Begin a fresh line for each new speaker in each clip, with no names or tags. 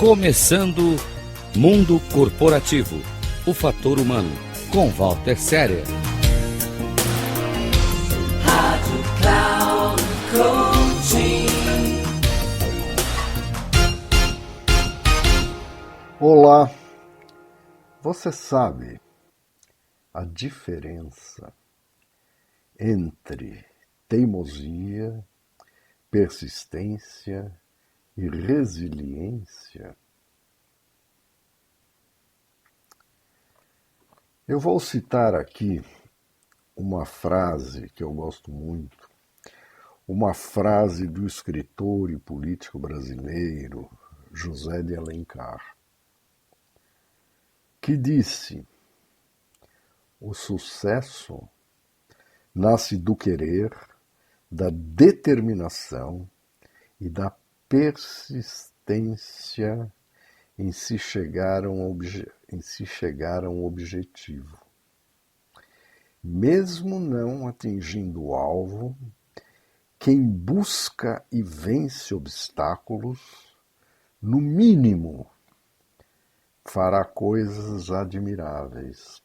Começando Mundo Corporativo, o fator humano, com Walter Serer.
Rádio Cloud Coaching.
Olá, você sabe a diferença entre teimosia, persistência e resiliência? Eu vou citar aqui uma frase que eu gosto muito, uma frase do escritor e político brasileiro José de Alencar, que disse: o sucesso nasce do querer, da determinação e da persistência em se chegar a um objetivo. Mesmo não atingindo o alvo, quem busca e vence obstáculos, no mínimo, fará coisas admiráveis.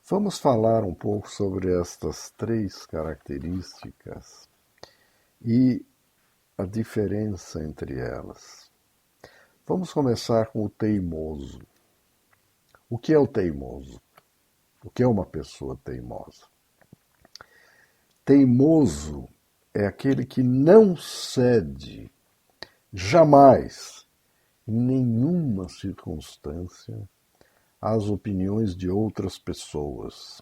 Vamos falar um pouco sobre estas três características e a diferença entre elas. Vamos começar com o teimoso. O que é o teimoso? O que é uma pessoa teimosa? Teimoso é aquele que não cede jamais, em nenhuma circunstância, às opiniões de outras pessoas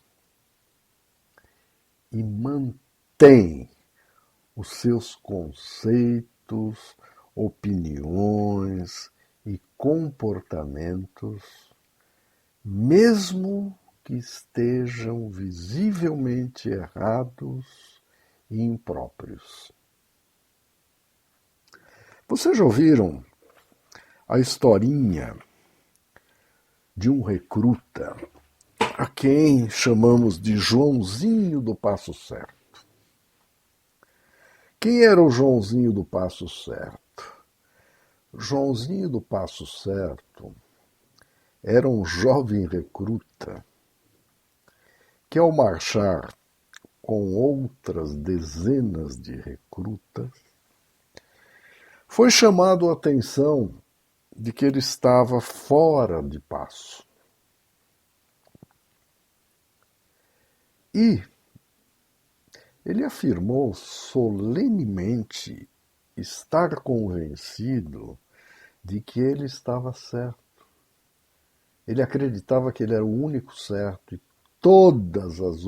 e mantém os seus conceitos, opiniões e comportamentos, mesmo que estejam visivelmente errados e impróprios. Vocês já ouviram a historinha de um recruta a quem chamamos de Joãozinho do Passo Certo? Quem era o Joãozinho do Passo Certo? Joãozinho do Passo Certo era um jovem recruta que, ao marchar com outras dezenas de recrutas, foi chamado a atenção de que ele estava fora de passo. E ele afirmou solenemente estar convencido de que ele estava certo. Ele acreditava que ele era o único certo e todos os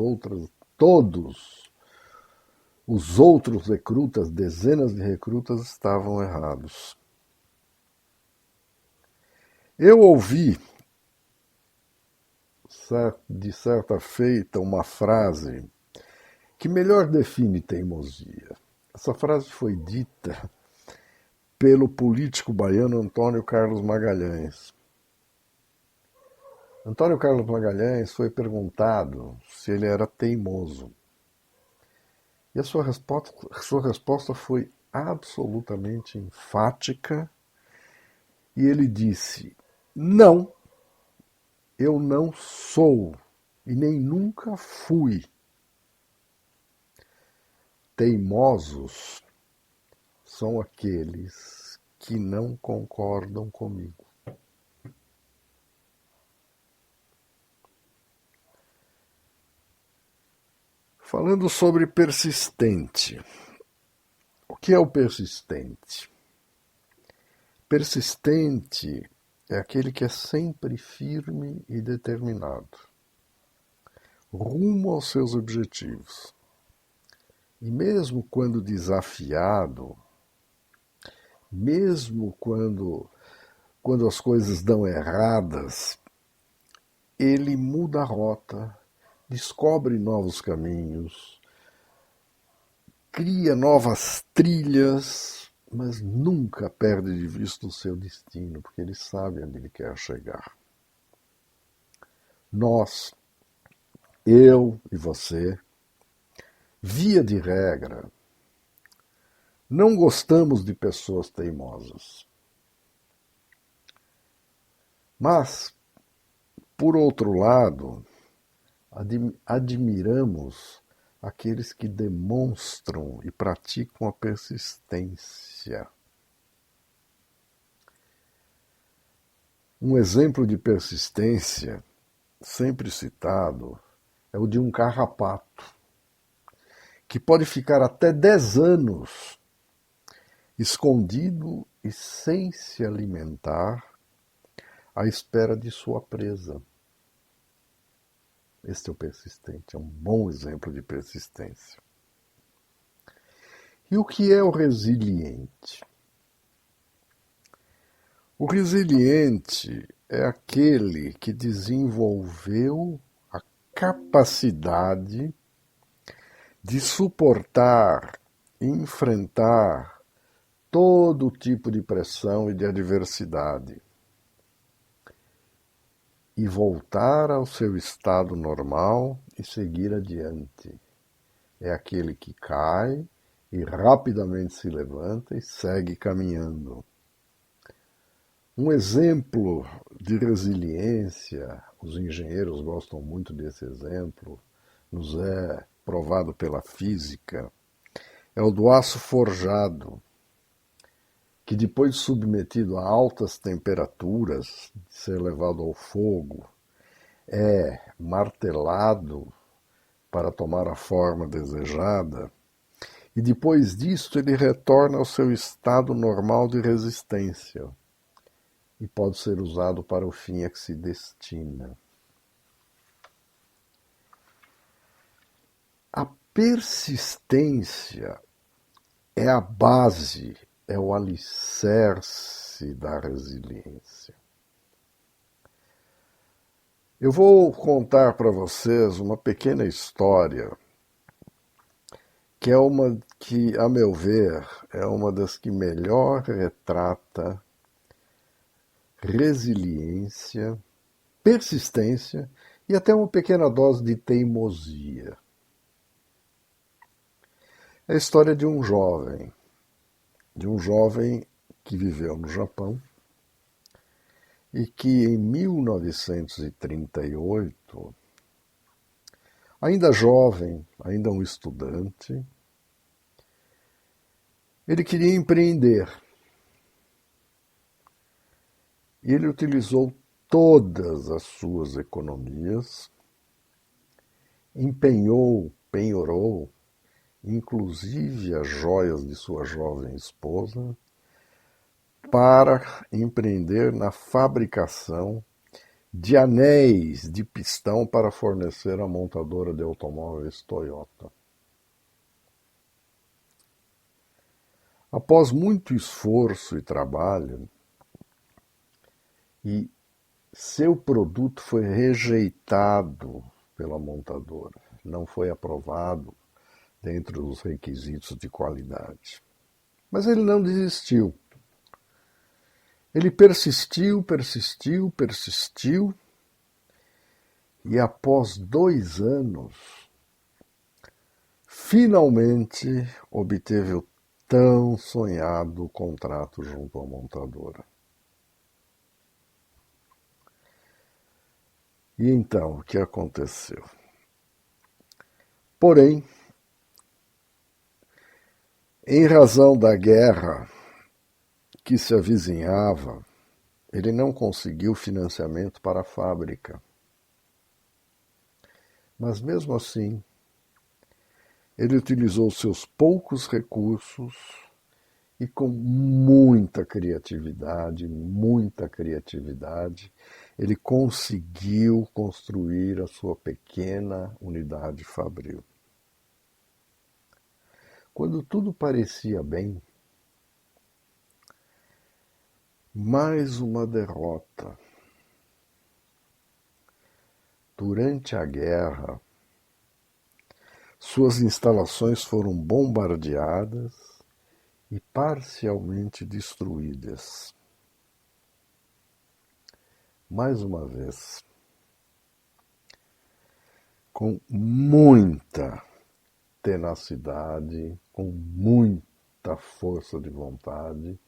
outros recrutas, dezenas de recrutas, estavam errados. Eu ouvi, de certa feita, uma frase que melhor define teimosia. Essa frase foi dita pelo político baiano Antônio Carlos Magalhães. Antônio Carlos Magalhães foi perguntado se ele era teimoso. E a sua resposta foi absolutamente enfática. E ele disse: não, eu não sou e nem nunca fui. Teimosos são aqueles que não concordam comigo. Falando sobre persistente. O que é o persistente? Persistente é aquele que é sempre firme e determinado, rumo aos seus objetivos. E mesmo quando desafiado, mesmo quando as coisas dão erradas, ele muda a rota, descobre novos caminhos, cria novas trilhas, mas nunca perde de vista o seu destino, porque ele sabe onde ele quer chegar. Nós, eu e você, via de regra, Não gostamos de pessoas teimosas. Mas, por outro lado, admiramos aqueles que demonstram e praticam a persistência. Um exemplo de persistência, sempre citado, é o de um carrapato, que pode ficar até 10 anos escondido e sem se alimentar à espera de sua presa. Este é o persistente, é um bom exemplo de persistência. E o que é o resiliente? O resiliente é aquele que desenvolveu a capacidade de suportar e enfrentar todo tipo de pressão e de adversidade e voltar ao seu estado normal e seguir adiante. É aquele que cai e rapidamente se levanta e segue caminhando. Um exemplo de resiliência, os engenheiros gostam muito desse exemplo, nos é provado pela física, é o do aço forjado, que depois de submetido a altas temperaturas, de ser levado ao fogo, é martelado para tomar a forma desejada, e depois disto ele retorna ao seu estado normal de resistência e pode ser usado para o fim a que se destina. A persistência é a base, é o alicerce da resiliência. Eu vou contar para vocês uma pequena história que é uma que, a meu ver, é uma das que melhor retrata resiliência, persistência e até uma pequena dose de teimosia. É a história de um jovem que viveu no Japão e que em 1938, ainda jovem, ainda um estudante, ele queria empreender. E ele utilizou todas as suas economias, penhorou, inclusive as joias de sua jovem esposa, para empreender na fabricação de anéis de pistão para fornecer à montadora de automóveis Toyota. Após muito esforço e trabalho, e seu produto foi rejeitado pela montadora, não foi aprovado dentro dos requisitos de qualidade. Mas ele não desistiu. Ele persistiu, e após 2 anos, finalmente obteve o tão sonhado contrato junto à montadora. E então, o que aconteceu? Porém, em razão da guerra que se avizinhava, ele não conseguiu financiamento para a fábrica. Mas mesmo assim, ele utilizou seus poucos recursos e com muita criatividade, ele conseguiu construir a sua pequena unidade fabril. Quando tudo parecia bem, mais uma derrota. Durante a guerra, suas instalações foram bombardeadas e parcialmente destruídas. Mais uma vez, com muita tenacidade, com muita muita força de vontade,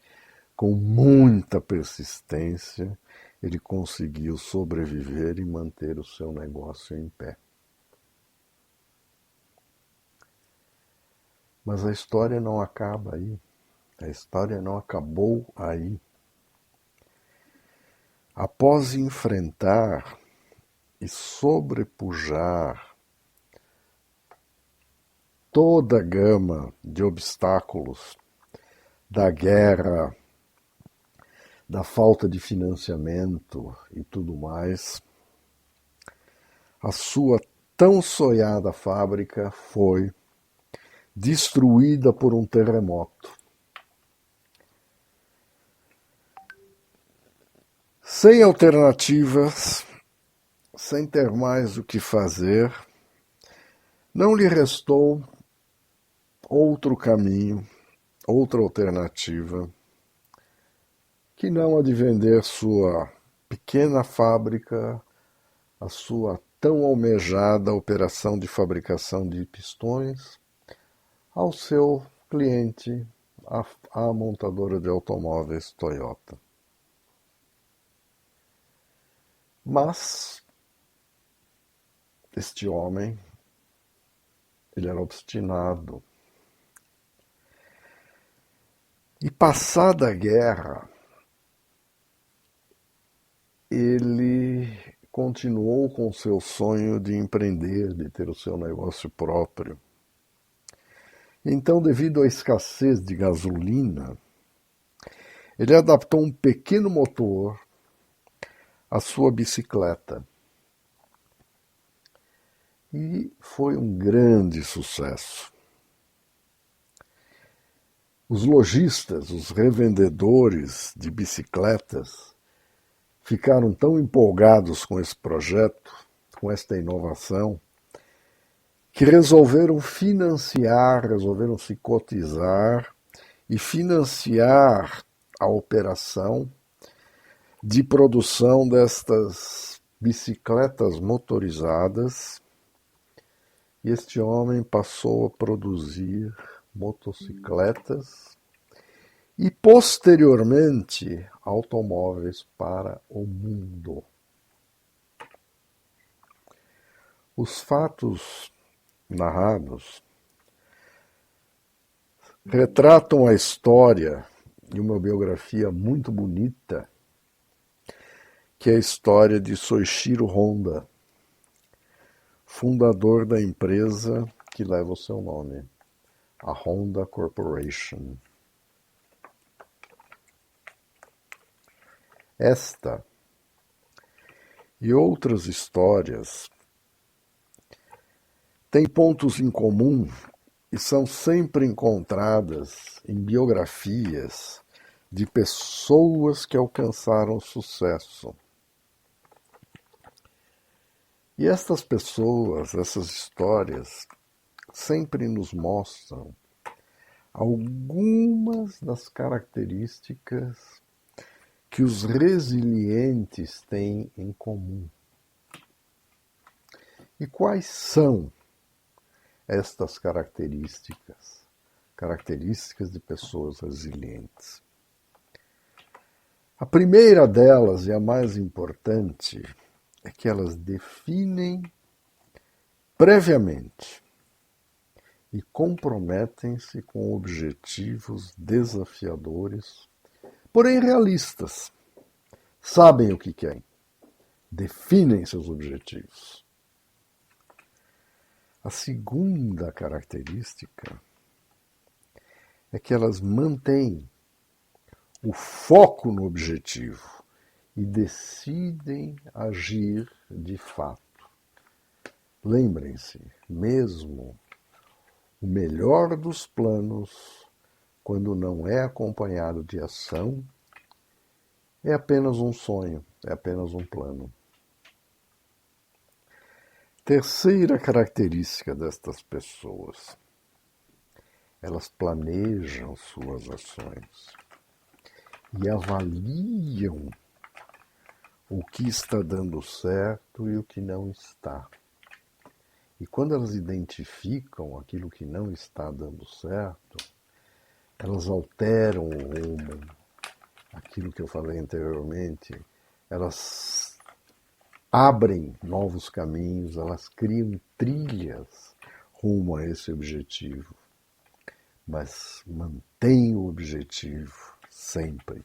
com muita persistência, ele conseguiu sobreviver e manter o seu negócio em pé. Mas a história não acaba aí. A história não acabou aí. Após enfrentar e sobrepujar toda a gama de obstáculos da guerra, da falta de financiamento e tudo mais, a sua tão sonhada fábrica foi destruída por um terremoto. Sem alternativas, sem ter mais o que fazer, não lhe restou outro caminho, outra alternativa, que não a de vender sua pequena fábrica, a sua tão almejada operação de fabricação de pistões, ao seu cliente, a montadora de automóveis Toyota. Mas este homem, ele era obstinado. E passada a guerra, ele continuou com o seu sonho de empreender, de ter o seu negócio próprio. Então, devido à escassez de gasolina, ele adaptou um pequeno motor à sua bicicleta. E foi um grande sucesso. Os lojistas, os revendedores de bicicletas, ficaram tão empolgados com esse projeto, com esta inovação, que resolveram se cotizar e financiar a operação de produção destas bicicletas motorizadas. E este homem passou a produzir motocicletas e, posteriormente, automóveis para o mundo. Os fatos narrados retratam a história de uma biografia muito bonita, que é a história de Soichiro Honda, fundador da empresa que leva o seu nome, a Honda Corporation. Esta e outras histórias têm pontos em comum e são sempre encontradas em biografias de pessoas que alcançaram sucesso. E estas pessoas, essas histórias, sempre nos mostram algumas das características que os resilientes têm em comum. E quais são estas características? Características de pessoas resilientes. A primeira delas, e a mais importante, é que elas definem previamente e comprometem-se com objetivos desafiadores, porém realistas. Sabem o que querem, definem seus objetivos. A segunda característica é que elas mantêm o foco no objetivo e decidem agir de fato. Lembrem-se, mesmo o melhor dos planos, quando não é acompanhado de ação, é apenas um sonho, é apenas um plano. Terceira característica destas pessoas: elas planejam suas ações e avaliam o que está dando certo e o que não está. E quando elas identificam aquilo que não está dando certo, elas alteram o rumo, aquilo que eu falei anteriormente, elas abrem novos caminhos, elas criam trilhas rumo a esse objetivo, mas mantém o objetivo sempre.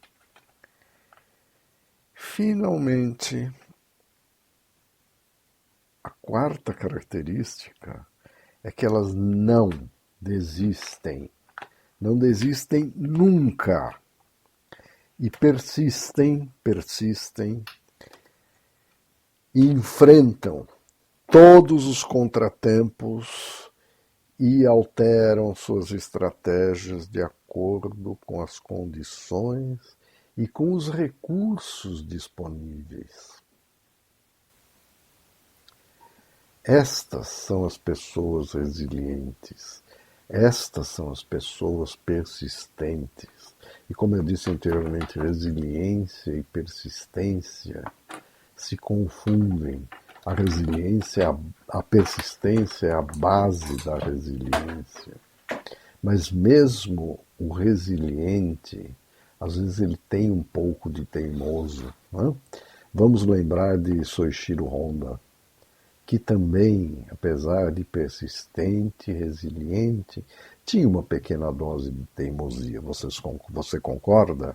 Finalmente, a quarta característica é que elas não desistem nunca e persistem e enfrentam todos os contratempos e alteram suas estratégias de acordo com as condições e com os recursos disponíveis. Estas são as pessoas resilientes, estas são as pessoas persistentes. E como eu disse anteriormente, resiliência e persistência se confundem. A resiliência, a persistência é a base da resiliência. Mas mesmo o resiliente, às vezes ele tem um pouco de teimoso. Né? Vamos lembrar de Soichiro Honda, que também, apesar de persistente, resiliente, tinha uma pequena dose de teimosia. Você concorda?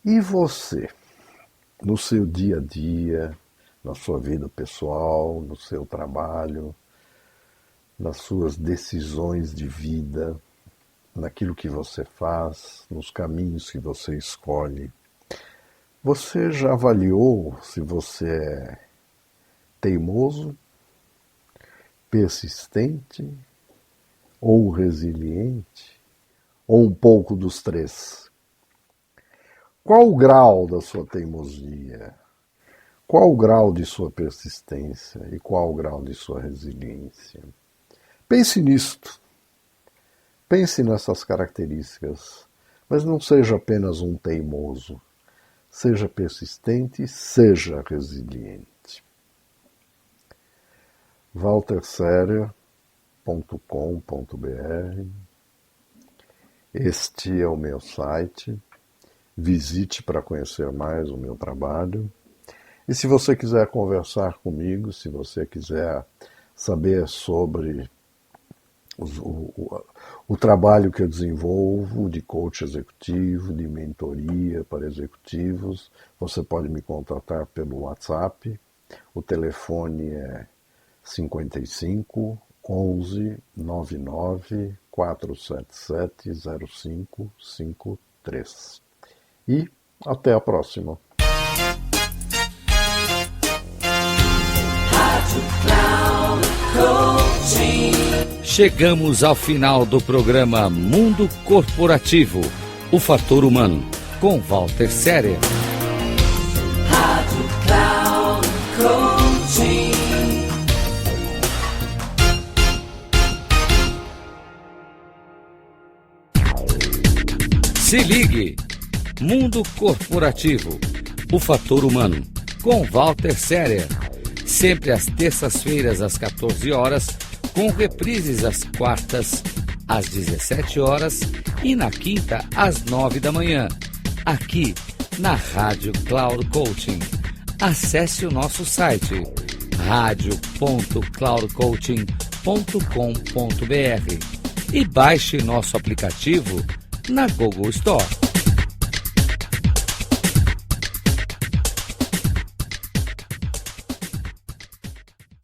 E você, no seu dia a dia, na sua vida pessoal, no seu trabalho, nas suas decisões de vida, naquilo que você faz, nos caminhos que você escolhe, você já avaliou se você é teimoso, persistente ou resiliente? Ou um pouco dos três? Qual o grau da sua teimosia? Qual o grau de sua persistência? E qual o grau de sua resiliência? Pense nisto. Pense nessas características. Mas não seja apenas um teimoso. Seja persistente, seja resiliente. walterserer.com.br. Este é o meu site. Visite para conhecer mais o meu trabalho. E se você quiser conversar comigo, se você quiser saber sobre o trabalho que eu desenvolvo de coach executivo, de mentoria para executivos, você pode me contatar pelo WhatsApp. O telefone é 55 11 99 477 0553. E até a próxima.
Chegamos ao final do programa Mundo Corporativo, o Fator Humano, com Walter Serer.
Rádio Cloud Coaching.
Se ligue! Mundo Corporativo, o Fator Humano, com Walter Serer. Sempre às terças-feiras, às 14 horas, com reprises às quartas, às 17 horas e na quinta, às 9 da manhã, aqui na Rádio Cloud Coaching. Acesse o nosso site radio.cloudcoaching.com.br e baixe nosso aplicativo na Google Store.